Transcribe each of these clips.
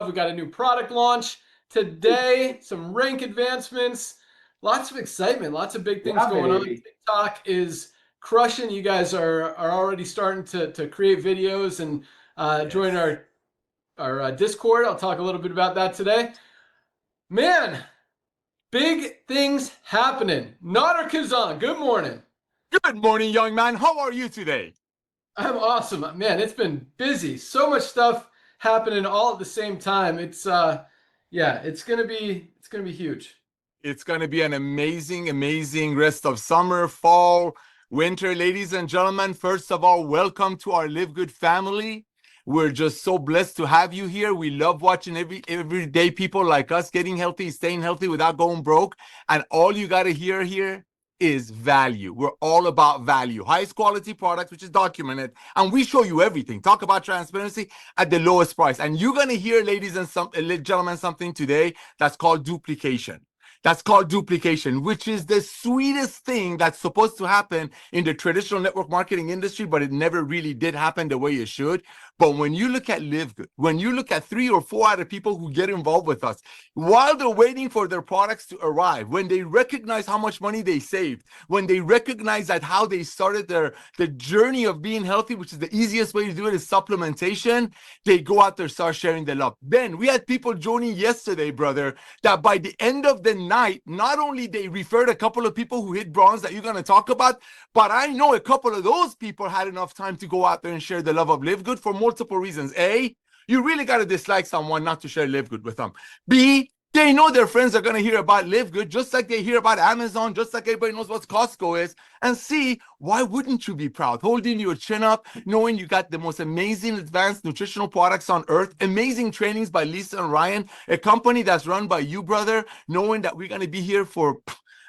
We got a new product launch today, some rank advancements, lots of excitement, lots of big things going on. TikTok is crushing. You guys are already starting to create videos and join our Discord. I'll talk a little bit about that today. Man, big things happening. Nader Kazan, good morning. Good morning, young man. How are you today? I'm awesome. Man, it's been busy. So much stuff happening all at the same time. It's it's gonna be huge. It's going to be an amazing rest of summer, fall, winter. Ladies and gentlemen, first of all, welcome to our LiveGood family. We're just so blessed to have you here. We love watching everyday people like us getting healthy, staying healthy without going broke. And all you got to hear here is value. We're all about value. Highest quality products, which is documented. And we show you everything. Talk about transparency at the lowest price. And you're going to hear, ladies and gentlemen, something today that's called duplication. That's called duplication, which is the sweetest thing that's supposed to happen in the traditional network marketing industry, but it never really did happen the way it should. But when you look at LiveGood, when you look at 3 or 4 other people who get involved with us, while they're waiting for their products to arrive, when they recognize how much money they saved, when they recognize that how they started the journey of being healthy, which is the easiest way to do it is supplementation, they go out there, start sharing the love. Then we had people joining yesterday, brother, that by the end of the night, not only they referred a couple of people who hit bronze that you're going to talk about, but I know a couple of those people had enough time to go out there and share the love of LiveGood for multiple reasons. A, you really got to dislike someone not to share LiveGood with them. B, they know their friends are going to hear about LiveGood, just like they hear about Amazon, just like everybody knows what Costco is. And C, why wouldn't you be proud? Holding your chin up, knowing you got the most amazing advanced nutritional products on earth, amazing trainings by Lisa and Ryan, a company that's run by you, brother, knowing that we're going to be here for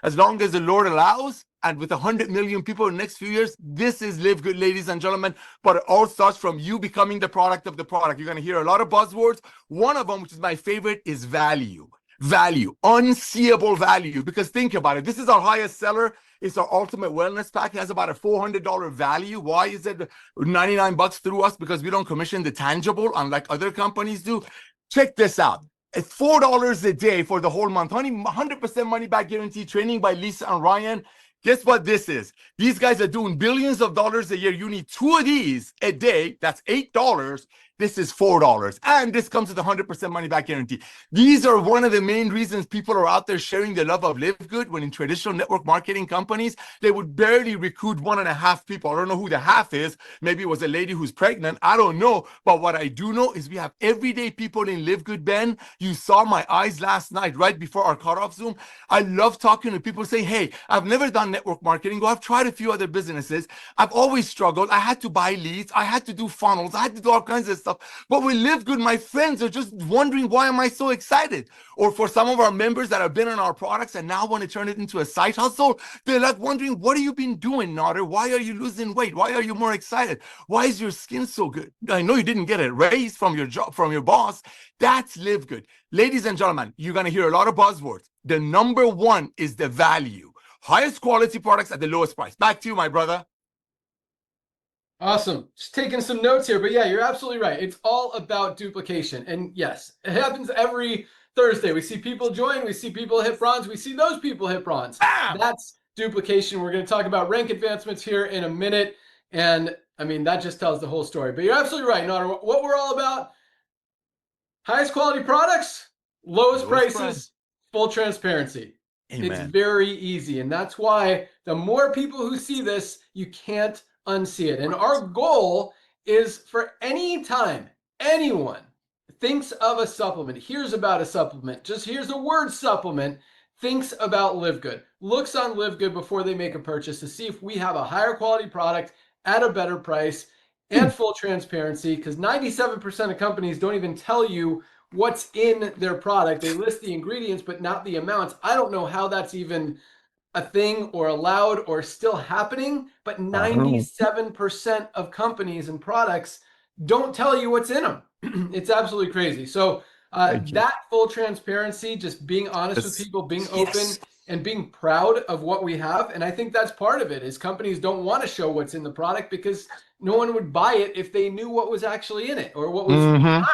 as long as the Lord allows, and with 100 million people in the next few years. This is LiveGood, ladies and gentlemen, but it all starts from you becoming the product of the product. You're going to hear a lot of buzzwords. One of them, which is my favorite, is value. Value, unseeable value, because think about it. This is our highest seller. It's our ultimate wellness pack. It has about a $400 value. Why is it 99 bucks through us? Because we don't commission the tangible, unlike other companies do. Check this out. It's $4 a day for the whole month. 100% money back guarantee, training by Lisa and Ryan. Guess what this is? These guys are doing billions of dollars a year. You need 2 of these a day. That's $8. This is $4. And this comes with a 100% money back guarantee. These are one of the main reasons people are out there sharing the love of LiveGood, when in traditional network marketing companies, they would barely recruit 1.5 people. I don't know who the half is. Maybe it was a lady who's pregnant. I don't know. But what I do know is we have everyday people in LiveGood, Ben. You saw my eyes last night, right before our cutoff Zoom. I love talking to people saying, hey, I've never done network marketing. Well, I've tried a few other businesses. I've always struggled. I had to buy leads. I had to do funnels. I had to do all kinds of stuff. But with LiveGood, my friends are just wondering, why am I so excited? Or for some of our members that have been on our products and now want to turn it into a side hustle, they're like wondering, what have you been doing, Nader? Why are you losing weight? Why are you more excited? Why is your skin so good? I know you didn't get a raise from your job, from your boss. That's LiveGood. Ladies and gentlemen, you're going to hear a lot of buzzwords. The number one is the value. Highest quality products at the lowest price. Back to you, my brother. Awesome. Just taking some notes here, but yeah, you're absolutely right. It's all about duplication. And yes, it happens every Thursday. We see people join, we see people hit bronze, we see those people hit bronze. Bam! That's duplication. We're going to talk about rank advancements here in a minute. And I mean, that just tells the whole story. But you're absolutely right, Nader. What we're all about, highest quality products, lowest prices, full transparency. Amen. It's very easy. And that's why the more people who see this, you can't unsee it. And our goal is for any time anyone thinks of a supplement, hears about a supplement, just hears the word supplement, thinks about LiveGood, looks on LiveGood before they make a purchase to see if we have a higher quality product at a better price and full transparency, because 97% of companies don't even tell you what's in their product. They list the ingredients, but not the amounts. I don't know how that's even a thing or allowed or still happening, but 97% of companies and products don't tell you what's in them. It's absolutely crazy. So that full transparency, just being honest with people, being open, and being proud of what we have. And I think that's part of it, is companies don't want to show what's in the product because no one would buy it if they knew what was actually in it or what was not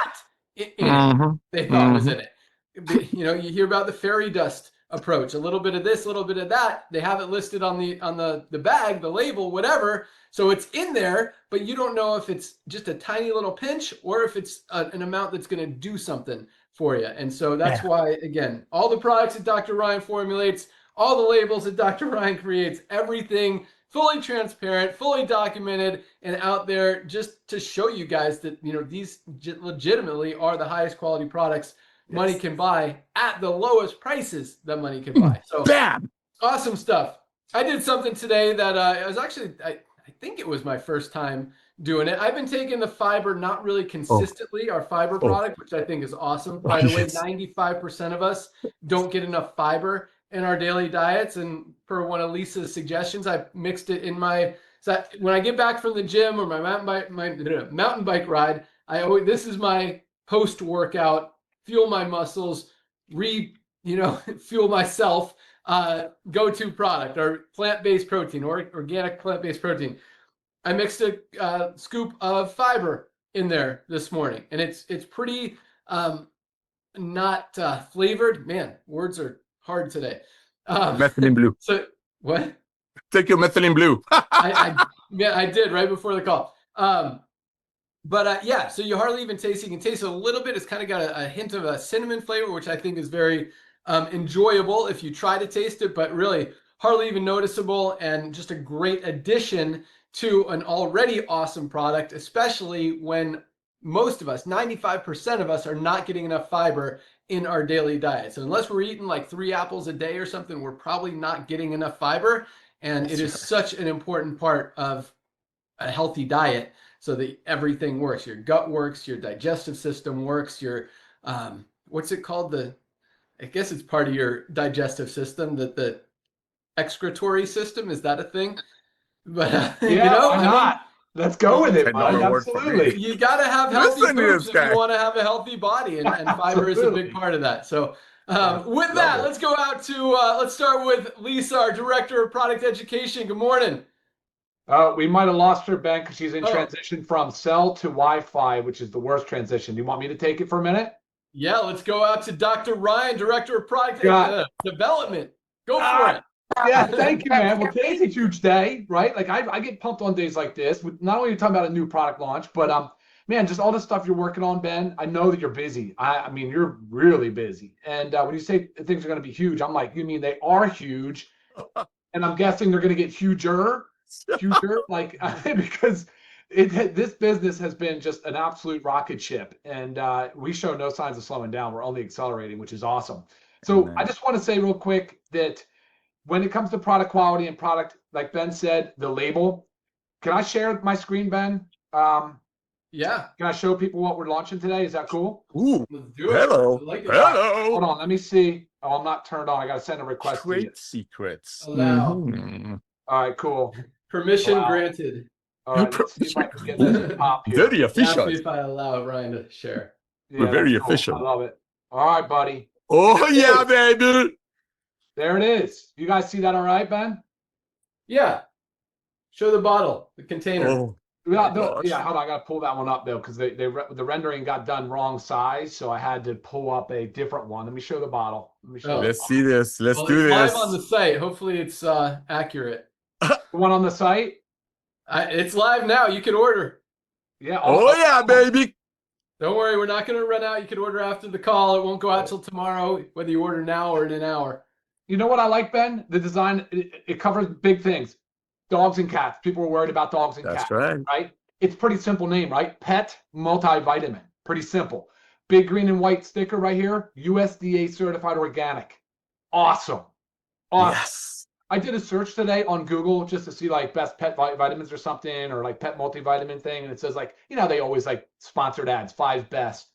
in it. They thought was in it. You know, you hear about the fairy dust approach, a little bit of this, a little bit of that. They have it listed on the bag, the label, whatever. So it's in there, but you don't know if it's just a tiny little pinch or if it's an amount that's going to do something for you. And so that's why, again, all the products that Dr. Ryan formulates, all the labels that Dr. Ryan creates, everything fully transparent, fully documented, and out there just to show you guys that, you know, these legitimately are the highest quality products money can buy at the lowest prices that money can buy. So awesome stuff. I did something today that I was actually, I think it was my first time doing it. I've been taking the fiber not really consistently, our fiber product, which I think is awesome. By the way, 95% of us don't get enough fiber in our daily diets. And per one of Lisa's suggestions, I mixed it in my, so when I get back from the gym or my mountain bike ride, this is my post-workout, fuel my muscles, fuel myself, go-to product, or plant-based protein, or organic plant-based protein. I mixed a scoop of fiber in there this morning, and it's pretty not flavored. Man, words are hard today. Methylene blue. So what? Take your methylene blue. I did right before the call. Yeah, so you hardly even taste. You can taste a little bit. It's kind of got a hint of a cinnamon flavor, which I think is very enjoyable if you try to taste it, but really hardly even noticeable, and just a great addition to an already awesome product, especially when most of us, 95% of us, are not getting enough fiber in our daily diet. So unless we're eating like 3 apples a day or something, we're probably not getting enough fiber. And it is such an important part of a healthy diet so that everything works. Your gut works, your digestive system works, your, what's it called? I guess it's part of your digestive system, the excretory system. Is that a thing? But why not? Let's go with it, bud. Absolutely. You got to have healthy foods if you want to have a healthy body, and fiber is a big part of that. So with that, let's go out to, let's start with Lisa, our Director of Product Education. Good morning. We might have lost her, Ben, because she's in transition from cell to Wi-Fi, which is the worst transition. Do you want me to take it for a minute? Yeah, let's go out to Dr. Ryan, Director of Product Development. Go for it. Yeah, thank you, man. Well, today's a huge day, right? Like I get pumped on days like this. Not only are you talking about a new product launch, but man, just all the stuff you're working on, Ben. I know that you're busy. I mean, you're really busy. And when you say things are going to be huge, I'm like, you mean they are huge? And I'm guessing they're going to get huger, like because this business has been just an absolute rocket ship, and we show no signs of slowing down. We're only accelerating, which is awesome. So I just want to say real quick that when it comes to product quality and product, like Ben said, the label, can I share my screen, Ben? Yeah. Can I show people what we're launching today? Is that cool? Ooh, let's do it. hello. Hello. Hold on, let me see. Oh, I'm not turned on. I got to send a request to you. Trade secrets. Allow. All right, cool. Permission granted. All right, let's see if I can get this to pop here. Very official. Ask me if I allow Ryan to share. Yeah, we're very cool. official. I love it. All right, buddy. Oh, yeah, baby. There it is. You guys see that all right, Ben? Yeah. Show the bottle, the container. Oh, yeah, hold on. I got to pull that one up, though, because the rendering got done wrong size, so I had to pull up a different one. Let me show the bottle. Let's see this. Let's do this. It's live on the site. Hopefully it's accurate. The one on the site? It's live now. You can order. Yeah. Oh, yeah, baby. Don't worry. We're not going to run out. You can order after the call. It won't go out till tomorrow, whether you order now or in an hour. You know what I like, Ben? The design, it covers big things. Dogs and cats. People are worried about dogs and cats. That's right. It's a pretty simple name, right? Pet multivitamin. Pretty simple. Big green and white sticker right here. USDA certified organic. Awesome. Yes. I did a search today on Google just to see like best pet vitamins or something, or like pet multivitamin thing. And it says like, they always like sponsored ads, 5 best,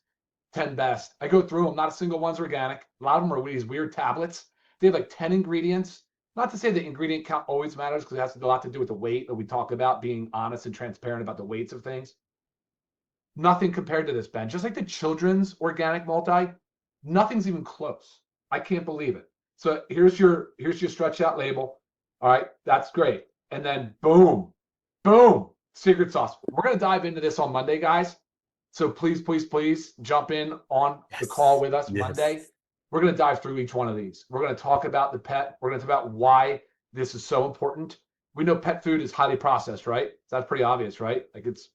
10 best. I go through them. Not a single one's organic. A lot of them are these weird tablets. They have like 10 ingredients. Not to say the ingredient count always matters, because it has a lot to do with the weight that we talk about, being honest and transparent about the weights of things. Nothing compared to this, Ben. Just like the children's organic multi, nothing's even close. I can't believe it. So here's your stretch out label. All right, that's great. And then boom, secret sauce. We're going to dive into this on Monday, guys. So please, please, please jump in on the Yes. call with us Yes. Monday. We're going to dive through each one of these. We're going to talk about the pet. We're going to talk about why this is so important. We know pet food is highly processed, right? So that's pretty obvious, right? Like it's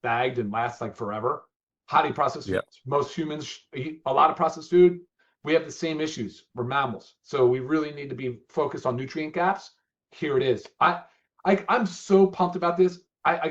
bagged and lasts like forever. Highly processed Yeah. foods. Most humans eat a lot of processed food. We have the same issues. We're mammals. So we really need to be focused on nutrient gaps. Here it is. I'm so pumped about this. I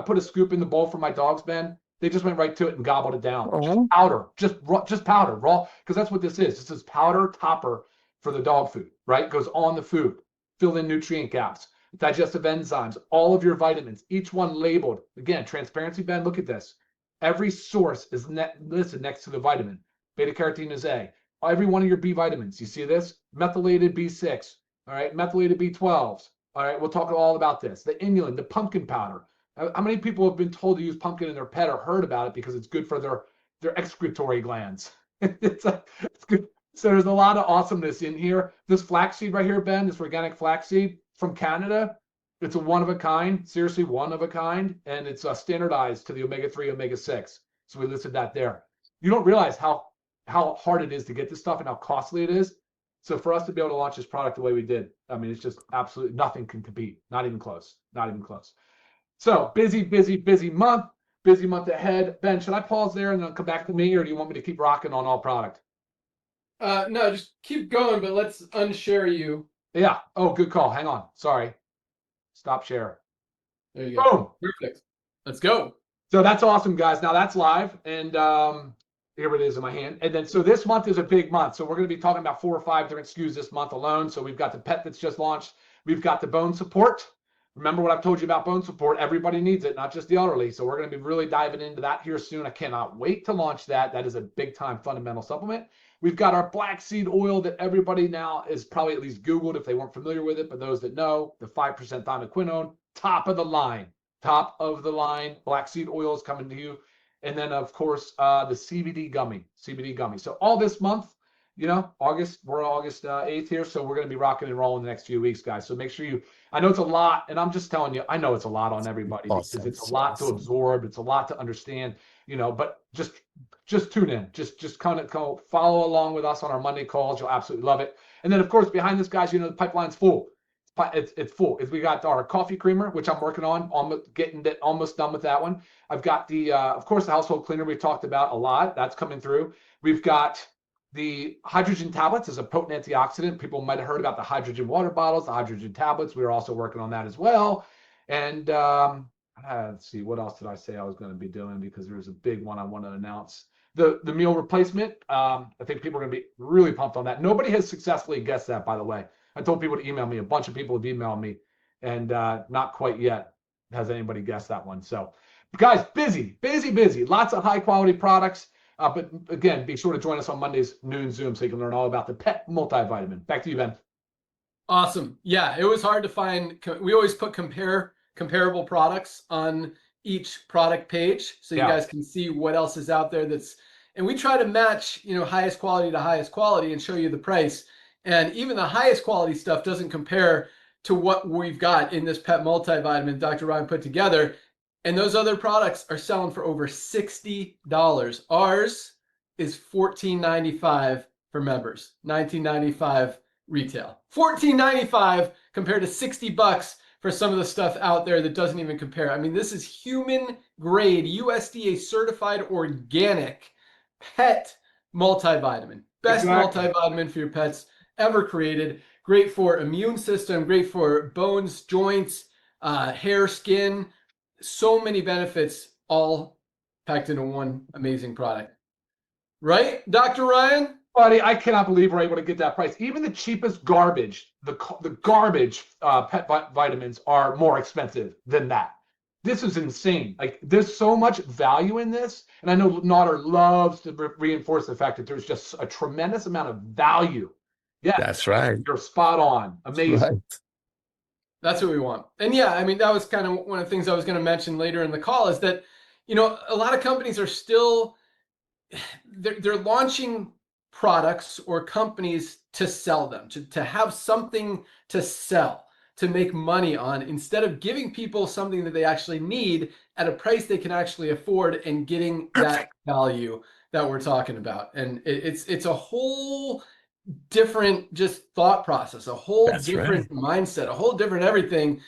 put a scoop in the bowl for my dogs, Ben. They just went right to it and gobbled it down. Just Oh. powder, just powder, raw, because that's what this is. This is powder topper for the dog food, right? Goes on the food, fill in nutrient gaps, digestive enzymes, all of your vitamins, each one labeled. Again, transparency, Ben, look at this. Every source is listed next to the vitamin. Beta carotene is A. Every one of your B vitamins. You see this? Methylated B6, all right? Methylated B12s. All right, we'll talk all about this. The inulin, the pumpkin powder. How many people have been told to use pumpkin in their pet or heard about it because it's good for their excretory glands? It's good. So there's a lot of awesomeness in here. This flaxseed right here, Ben, this organic flaxseed from Canada, it's a one of a kind, seriously one of a kind, and it's standardized to the omega-3, omega-6. So we listed that there. You don't realize how hard it is to get this stuff and how costly it is. So for us to be able to launch this product the way we did, I mean, it's just absolutely nothing can compete. Not even close. Not even close. So busy month ahead. Ben, should I pause there and then come back to me, or do you want me to keep rocking on all product? No, just keep going, but let's unshare you. Yeah. Oh, good call. Hang on. Sorry. Stop share. There you go. Boom. Perfect. Let's go. So that's awesome, guys. Now that's live, and here it is in my hand. And then, so this month is a big month. So we're going to be talking about 4 or 5 different SKUs this month alone. So we've got the pet that's just launched. We've got the bone support. Remember what I've told you about bone support. Everybody needs it, not just the elderly. So we're going to be really diving into that here soon. I cannot wait to launch that. That is a big time fundamental supplement. We've got our black seed oil that everybody now is probably at least Googled if they weren't familiar with it. But those that know, the 5% thymoquinone, top of the line black seed oil is coming to you. And then, of course, the CBD gummy. So all this month, you know, August, we're August 8th here. So we're going to be rocking and rolling the next few weeks, guys. So make sure I know it's a lot. And I'm just telling you, I know it's a lot on everybody because it's a lot to absorb. It's a lot to understand, you know, but just tune in. Just kind of follow along with us on our Monday calls. You'll absolutely love it. And then, of course, behind this, guys, you know, the pipeline's full. It's full. We got our coffee creamer, which I'm working on, almost done with that one. I've got the, of course, the household cleaner we talked about a lot. That's coming through. We've got the hydrogen tablets as a potent antioxidant. People might have heard about the hydrogen water bottles, the hydrogen tablets. We are also working on that as well. And let's see, what else did I say I was going to be doing? Because there's a big one I want to announce. The meal replacement. I think people are going to be really pumped on that. Nobody has successfully guessed that, by the way. I told people to email me. A bunch of people have emailed me, and not quite yet has anybody guessed that one. So, guys, busy. Lots of high-quality products. But again, be sure to join us on Mondays, noon Zoom, so you can learn all about the pet multivitamin. Back to you, Ben. Awesome. Yeah, it was hard to find. We always put comparable products on each product page, so you guys can see what else is out there. And we try to match, you know, highest quality to highest quality and show you the price. And even the highest quality stuff doesn't compare to what we've got in this pet multivitamin Dr. Ryan put together. And those other products are selling for over $60. Ours is $14.95 for members, $19.95 retail. $14.95 compared to $60 for some of the stuff out there that doesn't even compare. I mean, this is human grade, USDA certified organic pet multivitamin. Best multivitamin for your pets ever created. Great for immune system, great for bones, joints, hair, skin. So many benefits, all packed into one amazing product. Right, Dr. Ryan? Buddy, I cannot believe we're able to get that price. Even the cheapest garbage, the garbage pet vitamins are more expensive than that. This is insane. Like, there's so much value in this. And I know Nodder loves to reinforce the fact that there's just a tremendous amount of value. Yeah, that's right. You're spot on. Amazing. Right. That's what we want. And yeah, I mean, that was kind of one of the things I was going to mention later in the call is that, you know, a lot of companies are still, they're launching products or companies to sell them, to have something to sell, to make money on, instead of giving people something that they actually need at a price they can actually afford and getting that value that we're talking about. And it's a whole different just thought process, a whole different mindset, a whole different everything.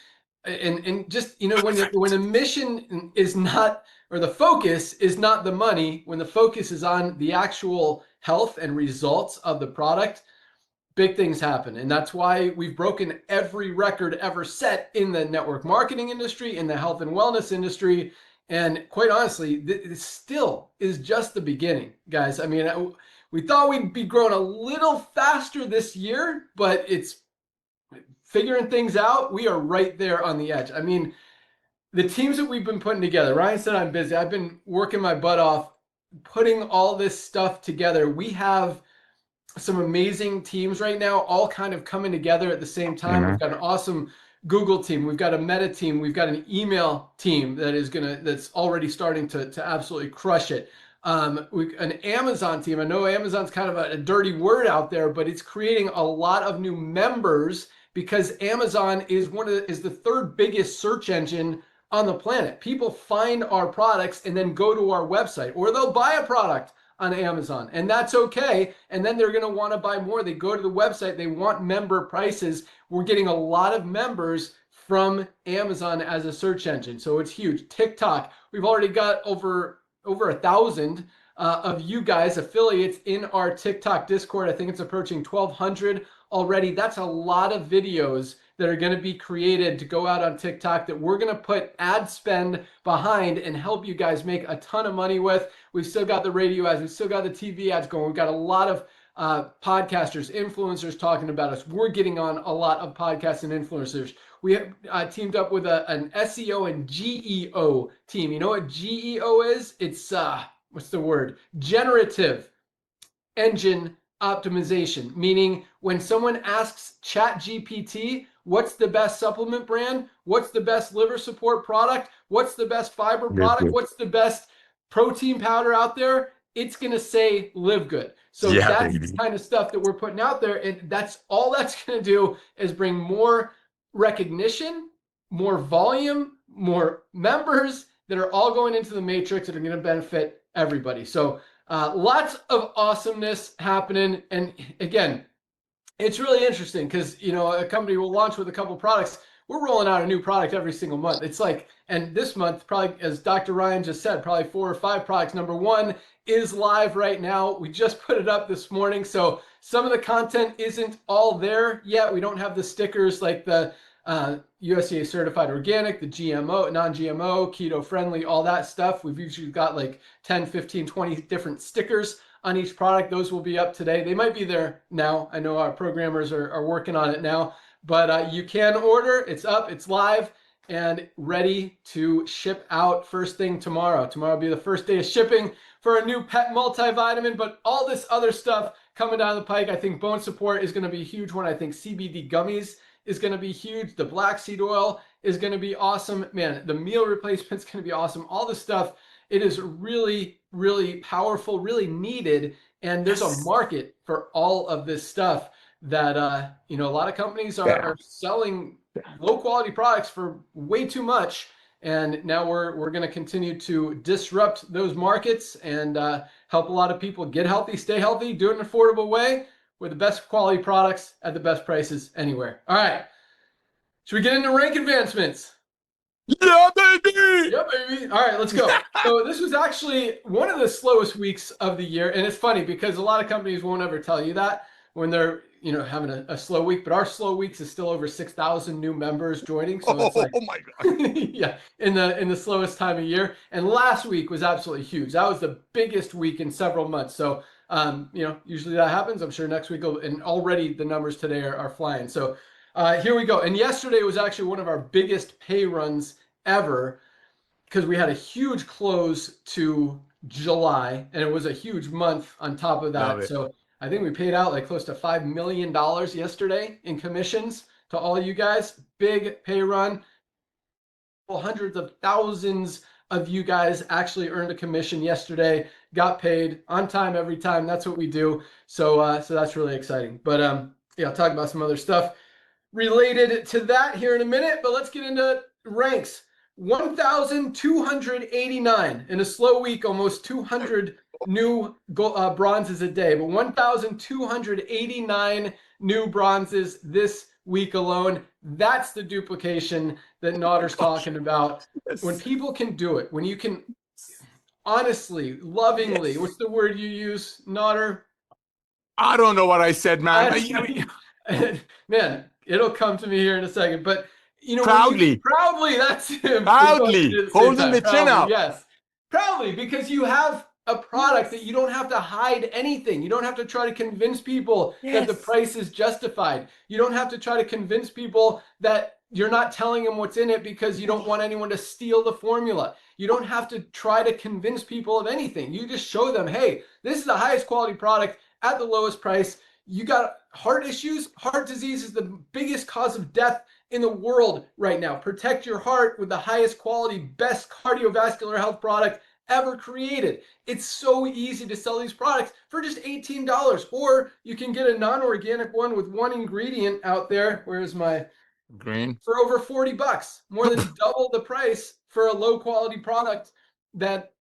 And just, you know, when the mission is not, or the focus is not the money, when the focus is on the actual health and results of the product, big things happen. And that's why we've broken every record ever set in the network marketing industry, in the health and wellness industry. And quite honestly, this still is just the beginning, guys. I mean, we thought we'd be growing a little faster this year, but it's figuring things out. We are right there on the edge. I mean, the teams that we've been putting together, Ryan said I'm busy. I've been working my butt off putting all this stuff together. We have some amazing teams right now, all kind of coming together at the same time. We've got an awesome Google team. We've got a Meta team. We've got an email team that's already starting to absolutely crush it. An Amazon team. I know Amazon's kind of a dirty word out there, but it's creating a lot of new members because Amazon is the third biggest search engine on the planet. People find our products and then go to our website, or they'll buy a product on Amazon, and that's okay. And then they're going to want to buy more. They go to the website, they want member prices. We're getting a lot of members from Amazon as a search engine, so it's huge. TikTok, we've already got over 1,000 of you guys affiliates in our TikTok Discord. I think it's approaching 1,200 already. That's a lot of videos that are going to be created to go out on TikTok that we're going to put ad spend behind and help you guys make a ton of money with. We've still got the radio ads. We've still got the TV ads going. We've got a lot of podcasters, influencers talking about us. We're getting on a lot of podcasts and influencers. We have teamed up with an SEO and GEO team. You know what GEO is? It's, what's the word? Generative engine optimization, meaning when someone asks ChatGPT, what's the best supplement brand? What's the best liver support product? What's the best fiber product? What's the best protein powder out there? It's going to say LiveGood. So that's the kind of stuff that we're putting out there. And that's all that's going to do is bring more recognition, more volume, more members that are all going into the matrix that are going to benefit everybody. So lots of awesomeness happening. And again, it's really interesting because, you know, a company will launch with a couple products. We're rolling out a new product every single month. It's like, and this month, probably, as Dr. Ryan just said, probably 4 or 5 products. Number 1 is live right now. We just put it up this morning. So some of the content isn't all there yet. We don't have the stickers like the USDA certified organic, the GMO, non-GMO, keto friendly, all that stuff. We've usually got like 10, 15, 20 different stickers on each product. Those will be up today. They might be there now. I know our programmers are working on it now, but you can order. It's up, it's live, and ready to ship out first thing tomorrow. Tomorrow will be the first day of shipping for a new pet multivitamin, but all this other stuff coming down the pike. I think bone support is going to be a huge one. I think CBD gummies is going to be huge. The black seed oil is going to be awesome. Man, the meal replacement is going to be awesome. All this stuff, it is really, really powerful, really needed. And there's a market for all of this stuff that, you know, a lot of companies are selling low quality products for way too much. And now we're going to continue to disrupt those markets and help a lot of people get healthy, stay healthy, do it in an affordable way with the best quality products at the best prices anywhere. All right. Should we get into rank advancements? Yeah, baby! Yeah, baby. All right, let's go. So this was actually one of the slowest weeks of the year. And it's funny because a lot of companies won't ever tell you that when they're, you know, having a slow week, but our slow weeks is still over 6,000 new members joining. So it's like, oh my God. yeah, in the slowest time of year. And last week was absolutely huge. That was the biggest week in several months. So, you know, usually that happens. I'm sure next week, and already the numbers today are flying. So here we go. And yesterday was actually one of our biggest pay runs ever because we had a huge close to July, and it was a huge month on top of that. So I think we paid out like close to $5 million yesterday in commissions to all you guys. Big pay run. Hundreds of thousands of you guys actually earned a commission yesterday, got paid on time every time. That's what we do. So so that's really exciting. But yeah, I'll talk about some other stuff related to that here in a minute, but let's get into ranks. 1,289 in a slow week, almost 200 new bronzes a day, but 1,289 new bronzes this week alone. That's the duplication that Notter's talking about. When people can do it, when you can honestly, lovingly, what's the word you use, Notter? I don't know what I said, man. I mean, Man, it'll come to me here in a second. But when you proudly, proudly, that's him. proudly holding the chin Proudly, up. yes. Proudly, because you have a product that you don't have to hide anything. You don't have to try to convince people that the price is justified. You don't have to try to convince people that you're not telling them what's in it because you don't want anyone to steal the formula. You don't have to try to convince people of anything. You just show them, hey, this is the highest quality product at the lowest price. You got heart issues. Heart disease is the biggest cause of death in the world right now. Protect your heart with the highest quality, best cardiovascular health product ever created. It's so easy to sell these products for just $18. Or you can get a non-organic one with one ingredient out there. Where's my green? For over 40 bucks, more than double the price for a low quality product that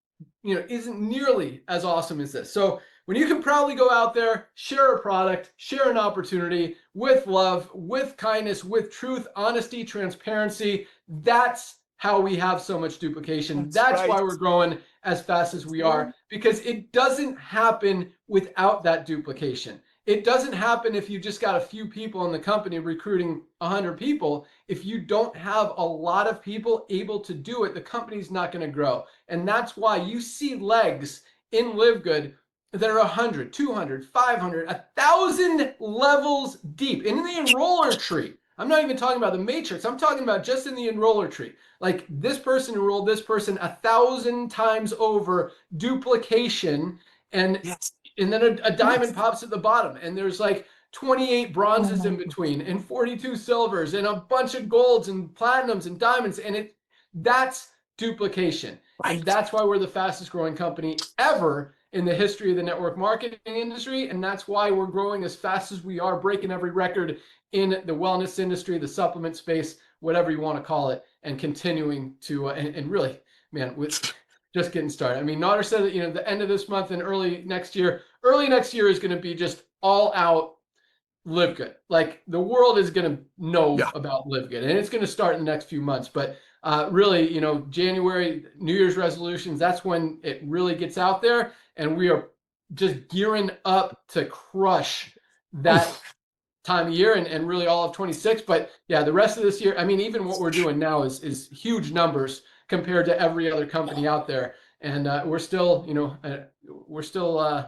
isn't nearly as awesome as this. So when you can proudly go out there, share a product, share an opportunity with love, with kindness, with truth, honesty, transparency, that's how we have so much duplication. That's right. why we're growing as fast as we are, because it doesn't happen without that duplication. It doesn't happen if you just got a few people in the company recruiting 100 people. If you don't have a lot of people able to do it, the company's not going to grow. And that's why you see legs in LiveGood that are 100, 200, 500, 1,000 levels deep in the enroller tree. I'm not even talking about the matrix. I'm talking about just in the enroller tree. Like this person enrolled this person 1,000 times over, duplication, and then a diamond pops at the bottom, and there's like 28 bronzes in between, and 42 silvers, and a bunch of golds and platinums and diamonds, and that's duplication. Right. And that's why we're the fastest growing company ever in the history of the network marketing industry, and that's why we're growing as fast as we are, breaking every record in the wellness industry, the supplement space, whatever you want to call it, and continuing to and really, man, with just getting started. I mean, Notter said that the end of this month and early next year is going to be just all out LiveGood. Like the world is going to know about LiveGood, and it's going to start in the next few months. But really, January, New Year's resolutions, that's when it really gets out there, and we are just gearing up to crush that time of year and really all of 26. But yeah, the rest of this year, I mean, even what we're doing now is huge numbers compared to every other company out there. And we're still,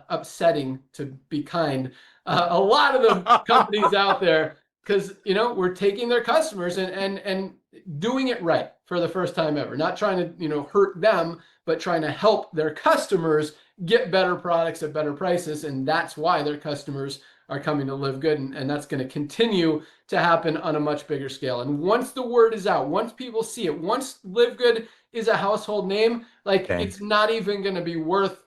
upsetting, to be kind, a lot of the companies out there, because we're taking their customers and doing it right for the first time ever. Not trying to hurt them, but trying to help their customers get better products at better prices, and that's why their customers are coming to LiveGood, and that's going to continue to happen on a much bigger scale. And once the word is out, once people see it, once LiveGood is a household name, it's not even going to be worth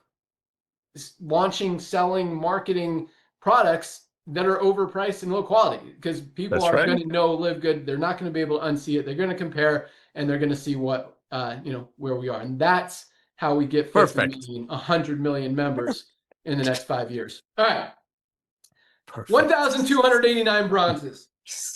launching, selling, marketing products that are overpriced and low quality, because people are going to know LiveGood. They're not going to be able to unsee it. They're going to compare, and they're going to see what where we are, and that's how we get 50 million, 100 million members in the next 5 years. All right. 1,289 bronzes,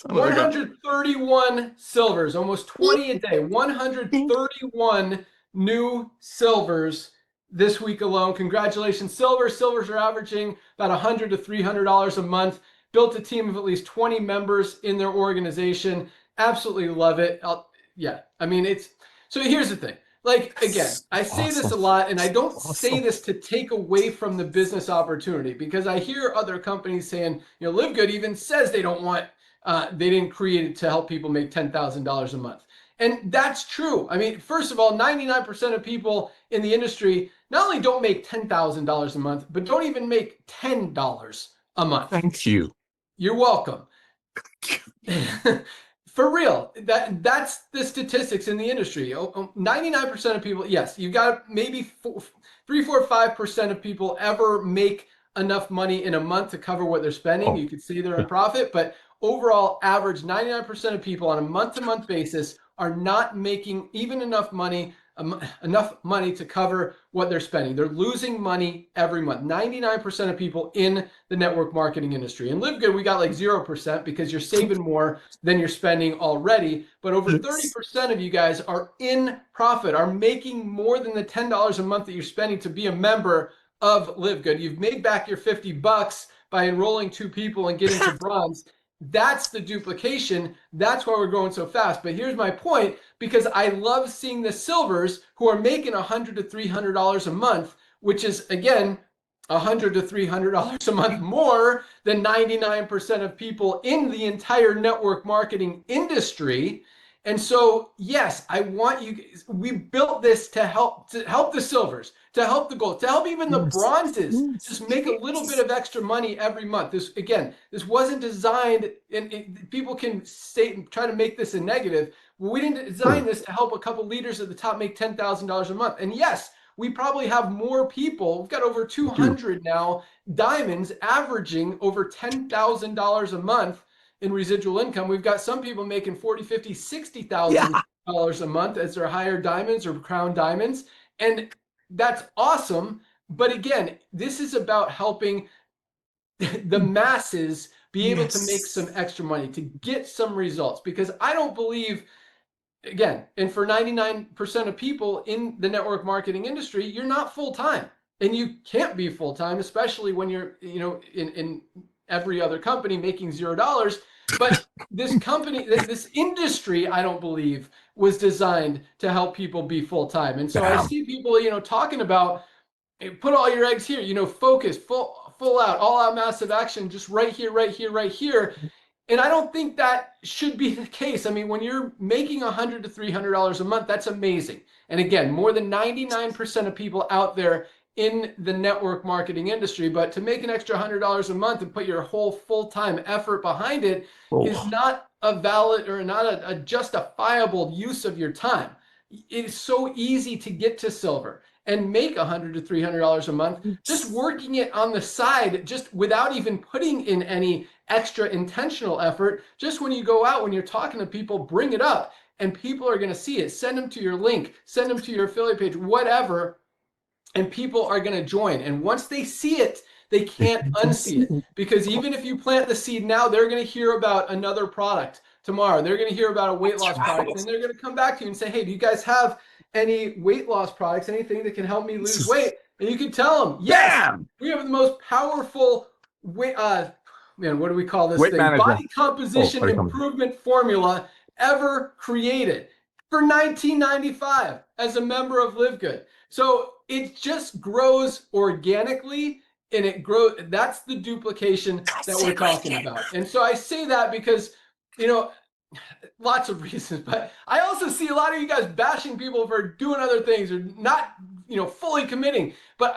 131 silvers, almost 20 a day, 131 new silvers this week alone. Congratulations, silvers. Silvers are averaging about $100 to $300 a month. Built a team of at least 20 members in their organization. Absolutely love it. I mean, so here's the thing. Again, I say this a lot, and I don't say this to take away from the business opportunity, because I hear other companies saying, LiveGood even says they didn't create it to help people make $10,000 a month. And that's true. I mean, first of all, 99% of people in the industry not only don't make $10,000 a month, but don't even make $10 a month. Thank you. You're welcome. For real, that's the statistics in the industry. 99% of people, yes, you got maybe 3, 4, 5% of people ever make enough money in a month to cover what they're spending. You could say they're in profit, but overall average 99% of people on a month-to-month basis are not making even enough money to cover what they're spending. They're losing money every month. 99% of people in the network marketing industry. In LiveGood, we got like 0% because you're saving more than you're spending already. But over 30% of you guys are in profit, are making more than the $10 a month that you're spending to be a member of LiveGood. You've made back your $50 by enrolling 2 people and getting to bronze. That's the duplication. That's why we're growing so fast. But here's my point, because I love seeing the silvers who are making $100 to $300 a month, which is, again, $100 to $300 a month more than 99% of people in the entire network marketing industry. And so, yes, I want you, we built this to help the silvers, to help the gold, to help even the bronzes just make a little bit of extra money every month. This wasn't designed, and people can try to make this a negative. We didn't design this to help a couple leaders at the top make $10,000 a month. And yes, we probably have more people. We've got over 200 now diamonds averaging over $10,000 a month in residual income. We've got some people making $40,000, $50,000, $60,000 a month as their higher diamonds or crown diamonds. And that's awesome. But again, this is about helping the masses be able to make some extra money, to get some results. Because I don't believe, again, and for 99% of people in the network marketing industry, you're not full-time. And you can't be full-time, especially when you're, in every other company making $0. But this company, this industry, I don't believe was designed to help people be full-time. And so I see people, talking about, hey, put all your eggs here, focus, full out, all out massive action, just right here, right here, right here. And I don't think that should be the case. I mean, when you're making $100 to $300 a month, that's amazing. And again, more than 99% of people out there in the network marketing industry, but to make an extra $100 a month and put your whole full-time effort behind it is not a valid or not a justifiable use of your time. It is so easy to get to silver and make $100 to $300 a month, just working it on the side, just without even putting in any extra intentional effort. Just when you go out, when you're talking to people, bring it up and people are going to see it. Send them to your link, send them to your affiliate page, whatever. And people are going to join. And once they see it, they can't unsee it. Because even if you plant the seed now, they're going to hear about another product tomorrow. They're going to hear about a weight loss product. And they're going to come back to you and say, hey, do you guys have any weight loss products, anything that can help me lose weight? And you can tell them, yes, we have the most powerful weight, what do we call this thing? Management. Body composition improvement formula ever created for $19.95 as a member of LiveGood. So it just grows organically, and it grows. That's the duplication that we're talking about. And so I say that because, lots of reasons, but I also see a lot of you guys bashing people for doing other things or not, fully committing. But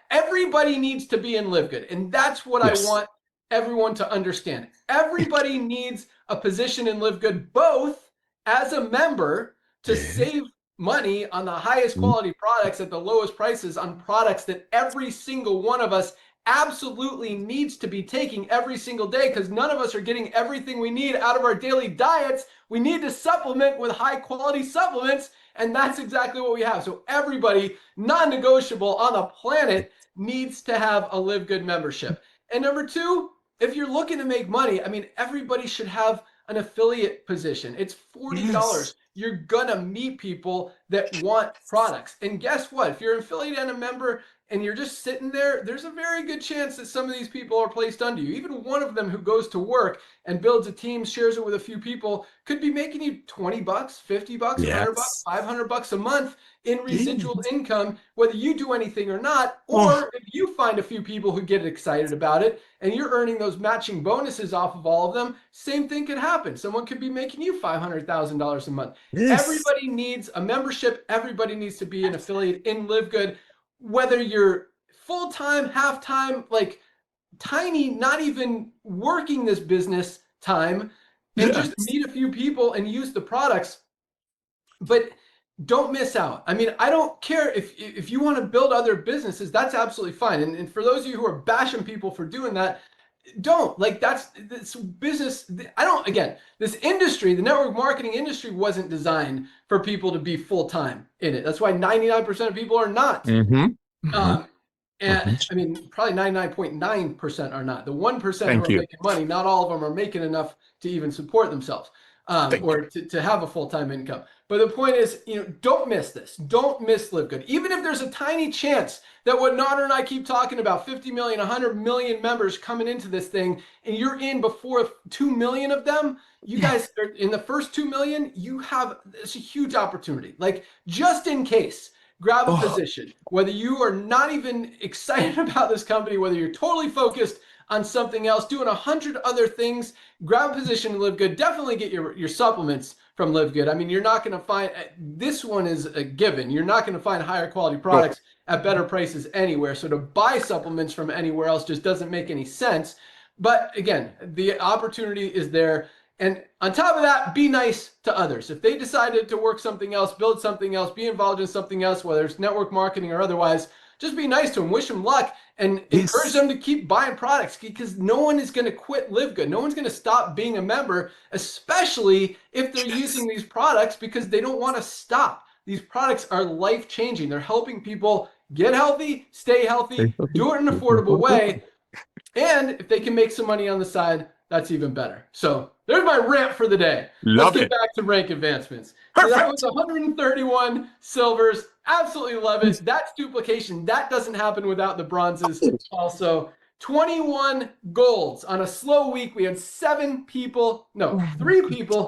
everybody needs to be in LiveGood, and that's what I want everyone to understand. Everybody needs a position in LiveGood, both as a member to save money on the highest quality products at the lowest prices on products that every single one of us absolutely needs to be taking every single day, because none of us are getting everything we need out of our daily diets. We need to supplement with high quality supplements, and that's exactly what we have. So everybody, non-negotiable on the planet, needs to have a LiveGood membership. And number two, if you're looking to make money, I mean, everybody should have an affiliate position. It's $40. You're gonna meet people that want products. And guess what? If you're an affiliate and a member and you're just sitting there, there's a very good chance that some of these people are placed under you. Even one of them who goes to work and builds a team, shares it with a few people, could be making you $20, $50, $100, $500 a month in residual income, whether you do anything or not, or if you find a few people who get excited about it and you're earning those matching bonuses off of all of them, same thing could happen. Someone could be making you $500,000 a month. Everybody needs a membership. Everybody needs to be an affiliate in LiveGood, whether you're full-time, half-time, like tiny, not even working this business time, and just meet a few people and use the products. But don't miss out. I mean, I don't care if you want to build other businesses, that's absolutely fine. And for those of you who are bashing people for doing that, don't. Like, that's this business. I don't, again, this industry, the network marketing industry wasn't designed for people to be full-time in it. That's why 99% of people are not. And I mean, probably 99.9% are not. The 1% who Thank are you. making money, not all of them are making enough to even support themselves, or to have a full-time income. But the point is, don't miss this. Don't miss LiveGood. Even if there's a tiny chance that what Nader and I keep talking about, 50 million, 100 million members coming into this thing, and you're in before 2 million of them, you guys are in the first 2 million, it's a huge opportunity. Like, just in case, grab a position, whether you are not even excited about this company, whether you're totally focused on something else, doing 100 other things, grab a position in LiveGood. Definitely get your supplements from LiveGood. I mean, you're not going to find, this one is a given. You're not going to find higher quality products at better prices anywhere. So to buy supplements from anywhere else just doesn't make any sense. But again, the opportunity is there. And on top of that, be nice to others. If they decided to work something else, build something else, be involved in something else, whether it's network marketing or otherwise, just be nice to them, wish them luck, and encourage them to keep buying products, because no one is going to quit LiveGood. No one's going to stop being a member, especially if they're using these products, because they don't want to stop. These products are life-changing. They're helping people get healthy, stay healthy, do it in an affordable way. And if they can make some money on the side, that's even better. So there's my rant for the day. Let's get back to rank advancements. So that was 131 silvers. Absolutely love it. That's duplication. That doesn't happen without the bronzes. Also, 21 golds. On a slow week, we had 3 people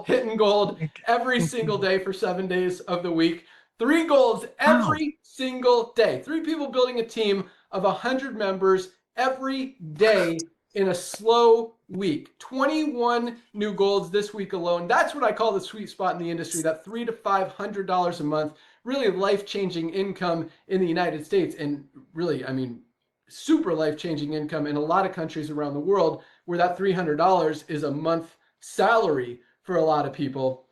hitting gold every single day for 7 days of the week. 3 golds every single day. 3 people building a team of 100 members every day in a slow week. 21 new golds this week alone. That's what I call the sweet spot in the industry, that $300 to $500 a month, really life-changing income in the United States. And really, I mean, super life-changing income in a lot of countries around the world, where that $300 is a month salary for a lot of people.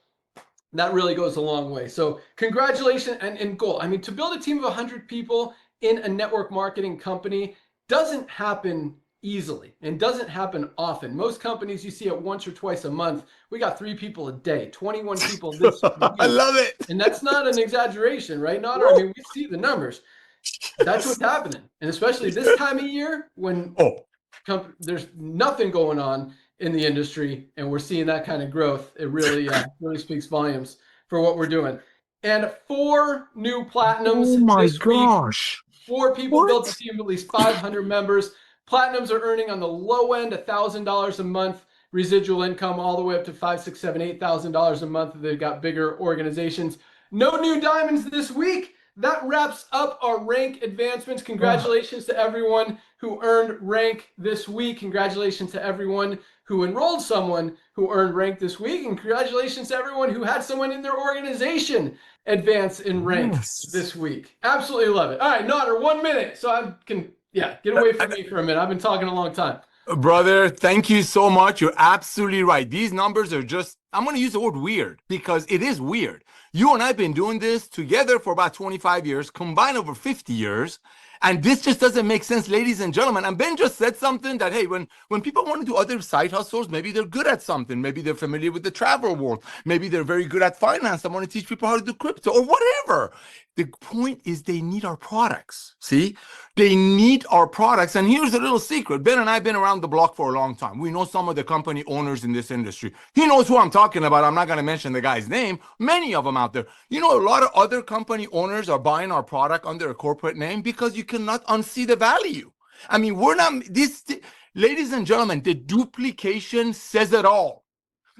That really goes a long way. So congratulations and goal. I mean, to build a team of 100 people in a network marketing company doesn't happen easily and doesn't happen often. Most companies, you see it once or twice a month. We got 3 people a day, 21 people this week. I love it. And that's not an exaggeration, right? I mean, we see the numbers. That's what's happening. And especially this time of year when there's nothing going on in the industry and we're seeing that kind of growth, it really speaks volumes for what we're doing. And 4 new platinums this week. 4 people built a team of at least 500 members. Platinums are earning on the low end $1,000 a month residual income, all the way up to $5,000, $6,000, $7,000, $8,000 a month. They've got bigger organizations. No new diamonds this week. That wraps up our rank advancements. Congratulations to everyone who earned rank this week. Congratulations to everyone who enrolled someone who earned rank this week. And congratulations to everyone who had someone in their organization advance in rank this week. Absolutely love it. All right, Nader, 1 minute. So I can, get away from me for a minute. I've been talking a long time. Brother, thank you so much. You're absolutely right. These numbers are just, I'm going to use the word weird, because it is weird. You and I have been doing this together for about 25 years, combined over 50 years. And this just doesn't make sense, ladies and gentlemen. And Ben just said something that, hey, when people want to do other side hustles, maybe they're good at something. Maybe they're familiar with the travel world. Maybe they're very good at finance. I want to teach people how to do crypto or whatever. The point is they need our products. See, they need our products. And here's a little secret. Ben and I have been around the block for a long time. We know some of the company owners in this industry. He knows who I'm talking about. I'm not going to mention the guy's name. Many of them out there. You know, a lot of other company owners are buying our product under a corporate name because you cannot unsee the value. I mean, we're not, ladies and gentlemen, the duplication says it all.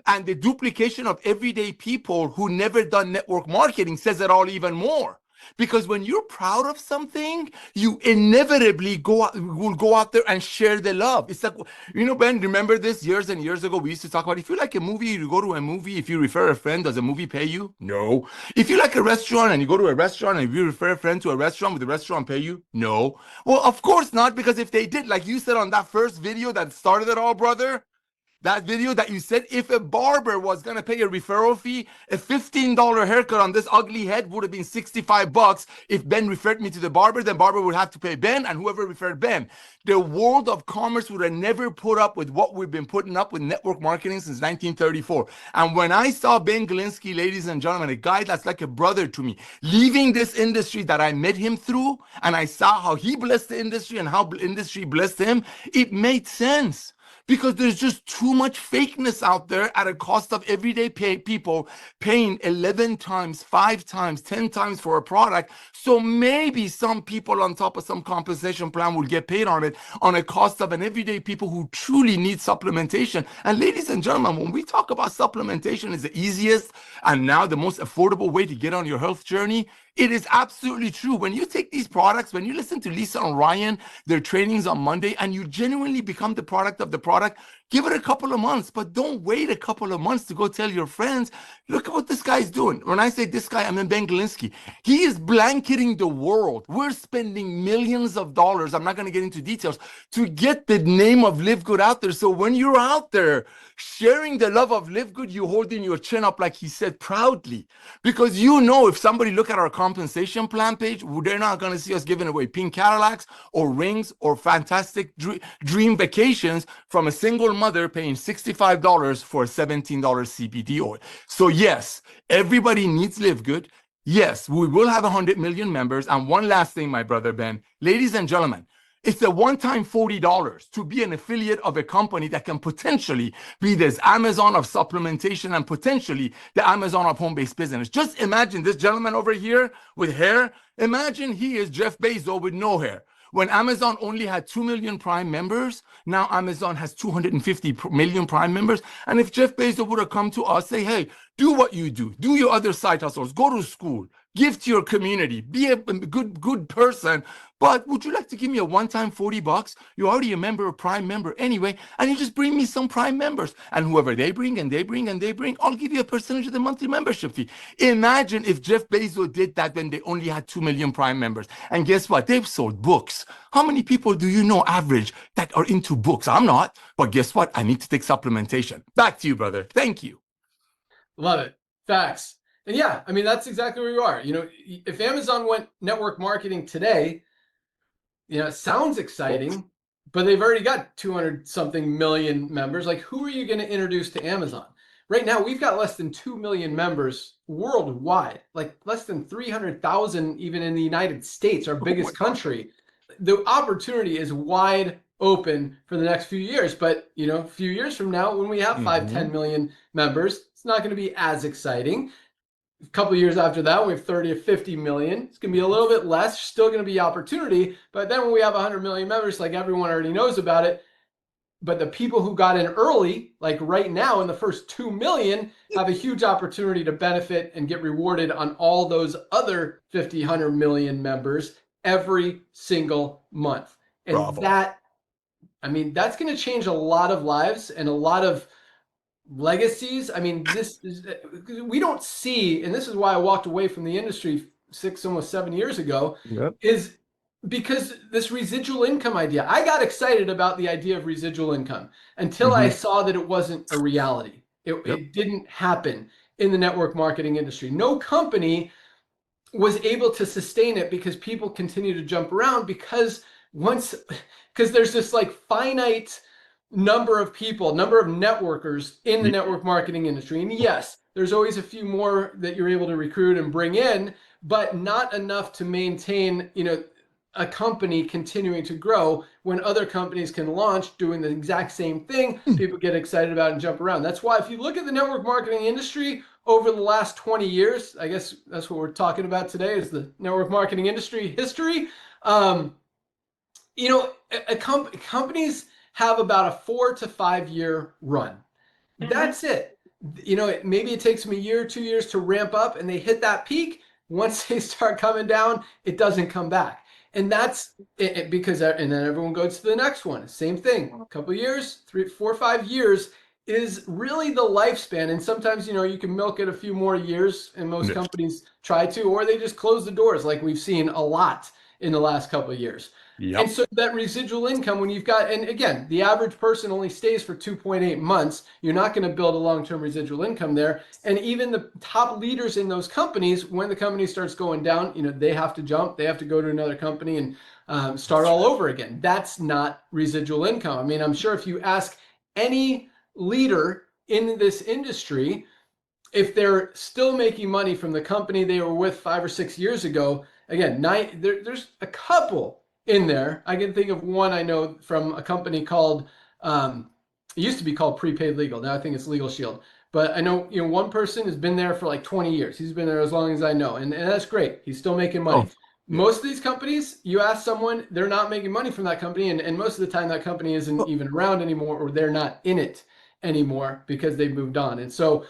And the duplication of everyday people who never done network marketing says it all even more. Because when you're proud of something, you inevitably will go out there and share the love. It's like, you know, Ben, remember this years and years ago, we used to talk about, if you like a movie, you go to a movie. If you refer a friend, does a movie pay you? No. If you like a restaurant and you go to a restaurant, and if you refer a friend to a restaurant, would the restaurant pay you? No. Well, of course not, because if they did, like you said on that first video that started it all, brother, That video that you said, if a barber was gonna pay a referral fee, a $15 haircut on this ugly head would have been $65. If Ben referred me to the barber, then barber would have to pay Ben, and whoever referred Ben. The world of commerce would have never put up with what we've been putting up with network marketing since 1934. And when I saw Ben Galinsky, ladies and gentlemen, a guy that's like a brother to me, leaving this industry that I met him through, and I saw how he blessed the industry and how industry blessed him, it made sense. Because there's just too much fakeness out there at a cost of everyday people paying 11 times, 5 times, 10 times for a product. So maybe some people on top of some compensation plan will get paid on it on a cost of an everyday people who truly need supplementation. And ladies and gentlemen, when we talk about supplementation is the easiest and now the most affordable way to get on your health journey, it is absolutely true. When you take these products, when you listen to Lisa and Ryan, their trainings on Monday, and you genuinely become the product of the product, give it a couple of months, but don't wait a couple of months to go tell your friends, look at what this guy's doing. When I say this guy, I mean Ben Galinsky. He is blanketing the world. We're spending millions of dollars, I'm not going to get into details, to get the name of LiveGood out there. So when you're out there sharing the love of LiveGood, you're holding your chin up, like he said, proudly. Because you know, if somebody look at our compensation plan page, they're not going to see us giving away pink Cadillacs or rings or fantastic dream vacations from a single mother paying $65 for a $17 CBD oil. So yes, everybody needs LiveGood. Yes, we will have 100 million members. And one last thing, my brother Ben, ladies and gentlemen, it's a one-time $40 to be an affiliate of a company that can potentially be this Amazon of supplementation and potentially the Amazon of home-based business. Just imagine this gentleman over here with hair. Imagine he is Jeff Bezos with no hair. When Amazon only had 2 million Prime members, now Amazon has 250 million Prime members. And if Jeff Bezos would have come to us, say, hey, do what you do your other side hustles, go to school, give to your community, be a good person. But would you like to give me a one-time $40? You're already a member, a Prime member anyway, and you just bring me some Prime members. And whoever they bring, I'll give you a percentage of the monthly membership fee. Imagine if Jeff Bezos did that when they only had 2 million Prime members. And guess what? They've sold books. How many people do you know average that are into books? I'm not. But guess what? I need to take supplementation. Back to you, brother. Thank you. Love it. Facts. And yeah, I mean, that's exactly where you are. You know, if Amazon went network marketing today, you know, it sounds exciting, but they've already got 200 something million members. Like, who are you going to introduce to Amazon? Right now, we've got less than 2 million members worldwide, like less than 300,000 even in the United States, our biggest country. The opportunity is wide open for the next few years. But, you know, a few years from now, when we have 10 million members, it's not going to be as exciting. A couple of years after that, we have 30 or 50 million. It's going to be a little bit less, still going to be opportunity. But then when we have 100 million members, like everyone already knows about it. But the people who got in early, like right now in the first 2 million, have a huge opportunity to benefit and get rewarded on all those other 50, 100 million members every single month. And Bravo. that, I mean, that's going to change a lot of lives and a lot of legacies. I mean, this is, we don't see, and this is why I walked away from the industry 6, almost 7 years ago, is because this residual income idea. I got excited about the idea of residual income until I saw that it wasn't a reality. It didn't happen in the network marketing industry. No company was able to sustain it because people continue to jump around because there's this like finite number of people, number of networkers in the network marketing industry. And yes, there's always a few more that you're able to recruit and bring in, but not enough to maintain, you know, a company continuing to grow when other companies can launch doing the exact same thing. People get excited about it and jump around. That's why if you look at the network marketing industry over the last 20 years, I guess that's what we're talking about today is the network marketing industry history. You know, companies have about a 4 to 5 year run. That's it. You know, maybe it takes them a year, 2 years to ramp up and they hit that peak. Once they start coming down, it doesn't come back. And that's it because, and then everyone goes to the next one. Same thing, a couple of years, 3, 4, 5 years is really the lifespan. And sometimes, you know, you can milk it a few more years and most companies try to, or they just close the doors like we've seen a lot in the last couple of years. Yep. And so that residual income, when you've got, and again, the average person only stays for 2.8 months. You're not going to build a long-term residual income there. And even the top leaders in those companies, when the company starts going down, they have to jump. They have to go to another company and start all over again. That's not residual income. I mean, I'm sure if you ask any leader in this industry, if they're still making money from the company they were with 5 or 6 years ago, again, there's a couple in there. I can think of one I know from a company called, it used to be called Prepaid Legal. Now I think it's Legal Shield. But I know, one person has been there for like 20 years. He's been there as long as I know. And that's great. He's still making money. Oh, yeah. Most of these companies, you ask someone, they're not making money from that company. And most of the time that company isn't even around anymore, or they're not in it anymore because they've moved on. And so,